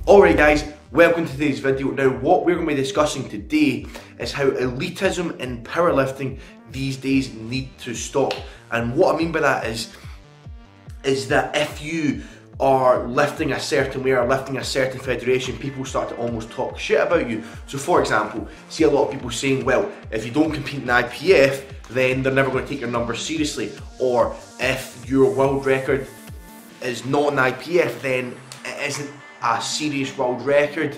Alright guys, welcome to today's video. Now what we're going to be discussing today is how elitism in powerlifting these days need to stop. And what I mean by that is that if you are lifting a certain way or lifting a certain federation, people start to almost talk shit about you. So for example, see a lot of people saying, well, if you don't compete in IPF, then they're never going to take your numbers seriously. Or if your world record is not an IPF, then it isn't a serious world record.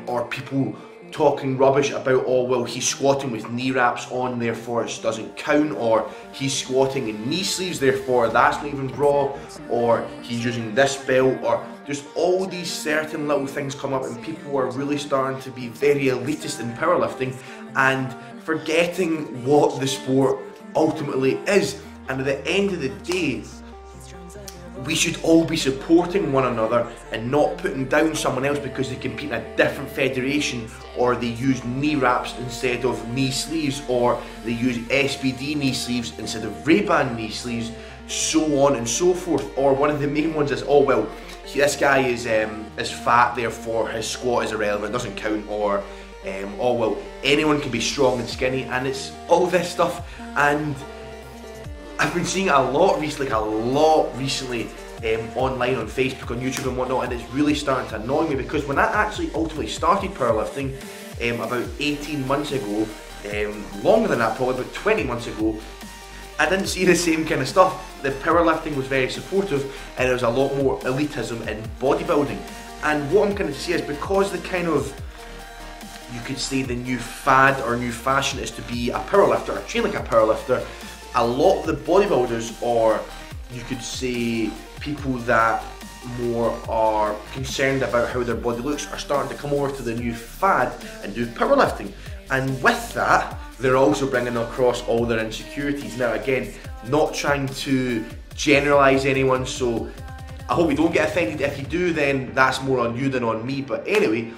Or people talking rubbish about, oh well, he's squatting with knee wraps on, therefore it doesn't count, or he's squatting in knee sleeves, therefore that's not even raw, or he's using this belt, or just all these certain little things come up, and people are really starting to be very elitist in powerlifting and forgetting what the sport ultimately is. And at the end of the day, we should all be supporting one another and not putting down someone else because they compete in a different federation, or they use knee wraps instead of knee sleeves, or they use SBD knee sleeves instead of Ray-Ban knee sleeves, so on and so forth. Or one of the main ones is, oh well, this guy is fat, therefore his squat is irrelevant, doesn't count. Or oh well, anyone can be strong and skinny, and it's all this stuff. And I've been seeing it a lot recently, online on Facebook, on YouTube and whatnot, and it's really starting to annoy me, because when I actually ultimately started powerlifting about 18 months ago, longer than that, probably about 20 months ago, I didn't see the same kind of stuff. The powerlifting was very supportive, and there was a lot more elitism in bodybuilding. And what I'm going to see is, because the kind of, you could say, the new fad or new fashion is to be a powerlifter or train like a powerlifter, a lot of the bodybuilders, or you could say people that more are concerned about how their body looks, are starting to come over to the new fad and do powerlifting. And with that, they're also bringing across all their insecurities. Now again, not trying to generalize anyone, so I hope you don't get offended. If you do, then that's more on you than on me. But anyway,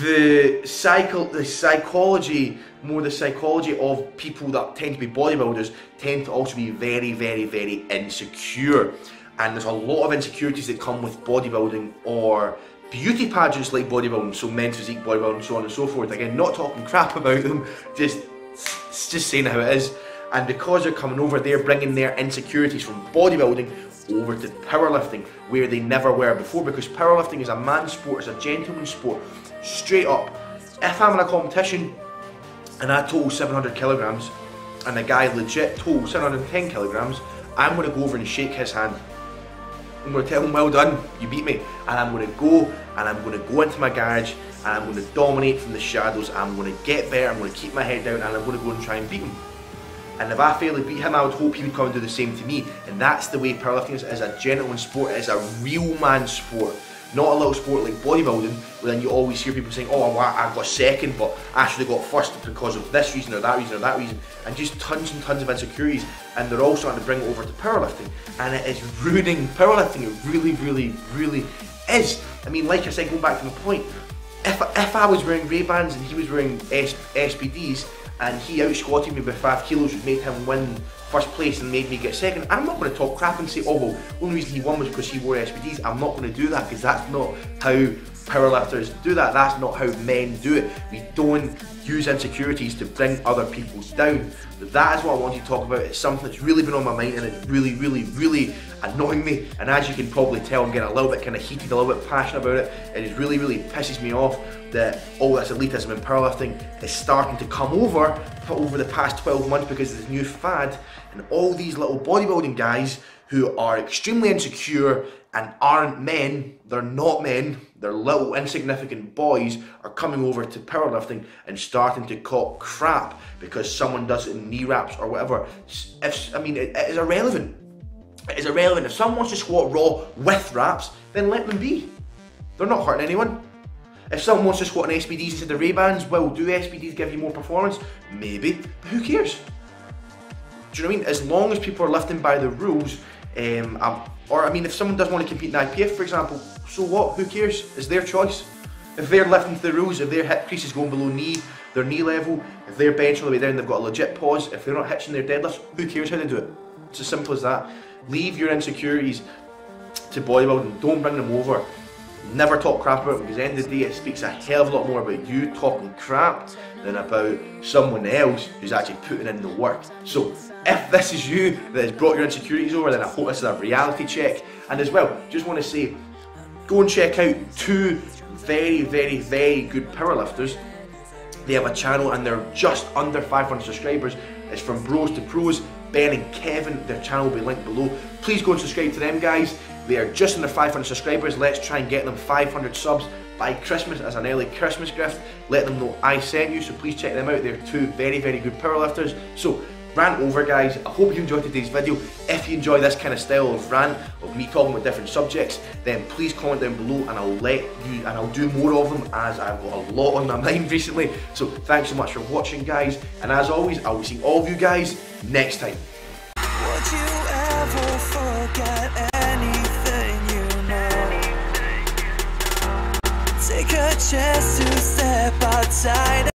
the psychology of people that tend to be bodybuilders tend to also be very, very, very insecure. And there's a lot of insecurities that come with bodybuilding or beauty pageants like bodybuilding, so men's physique bodybuilding, so on and so forth. Again, not talking crap about them, just saying how it is. And because they're coming over, they're bringing their insecurities from bodybuilding over to powerlifting, where they never were before, because powerlifting is a man's sport, it's a gentleman's sport. Straight up, if I'm in a competition and I total 700 kilograms and the guy legit total 710 kilograms, I'm going to go over and shake his hand. I'm going to tell him, well done, you beat me. And I'm going to go into my garage, and I'm going to dominate from the shadows. I'm going to get better, I'm going to keep my head down, and I'm going to go and try and beat him. And if I fail to beat him, I would hope he would come and do the same to me. And that's the way powerlifting is. It's a gentleman's sport, it's a real man's sport. Not a little sport like bodybuilding, where then you always hear people saying, oh, I got second, but I should have got first because of this reason or that reason or that reason, and just tons and tons of insecurities. And they're all starting to bring it over to powerlifting, and it is ruining powerlifting. It really, really, really is. I mean, like I said, going back to my point, if I was wearing Ray-Bans and he was wearing SBDs, and he out-squatted me by 5 kilos, which made him win first place and made me get second, I'm not going to talk crap and say, oh well, the only reason he won was because he wore SBDs. I'm not going to do that, because that's not how powerlifters do that. That's not how men do it. We don't use insecurities to bring other people down. But that is what I want to talk about. It's something that's really been on my mind, and it's really, really, really annoying me. And as you can probably tell, I'm getting a little bit kind of heated, a little bit passionate about it. And it really, really pisses me off that all this elitism in powerlifting is starting to come over the past 12 months because of this new fad, and all these little bodybuilding guys who are extremely insecure and aren't men, they're not men, they're little insignificant boys, are coming over to powerlifting and starting to talk crap because someone does it in knee wraps or whatever. I mean, it is irrelevant. It is irrelevant. If someone wants to squat raw with wraps, then let them be. They're not hurting anyone. If someone wants to squat in SBDs instead of Ray-Bans, well, do SBDs give you more performance? Maybe, but who cares? Do you know what I mean? As long as people are lifting by the rules, or I mean, if someone doesn't want to compete in IPF, for example, so what? Who cares? It's their choice. If they're lifting to the rules, if their hip crease is going below their knee level, if they're benching all the way down, they've got a legit pause, if they're not hitching their deadlifts, who cares how they do it? It's as simple as that. Leave your insecurities to bodybuilding, don't bring them over Never talk crap about them, because at the end of the day it speaks a hell of a lot more about you talking crap than about someone else who's actually putting in the work. So if this is you that has brought your insecurities over, then I hope this is a reality check. And as well, just want to say, go and check out two very, very, very good powerlifters. They have a channel and they're just under 500 subscribers. It's from Bros to Pros, Ben and Kevin. Their channel will be linked below. Please go and subscribe to them, guys. They are just under 500 subscribers. Let's try and get them 500 subs by Christmas as an early Christmas gift. Let them know I sent you, so please check them out. They're two very, very good powerlifters. So, rant over, guys. I hope you enjoyed today's video. If you enjoy this kind of style of rant, of me talking about different subjects, then please comment down below and I'll do more of them, as I've got a lot on my mind recently. So thanks so much for watching, guys, and as always, I will see all of you guys next time. Would you ever forget anything you know? Take a chance to step outside.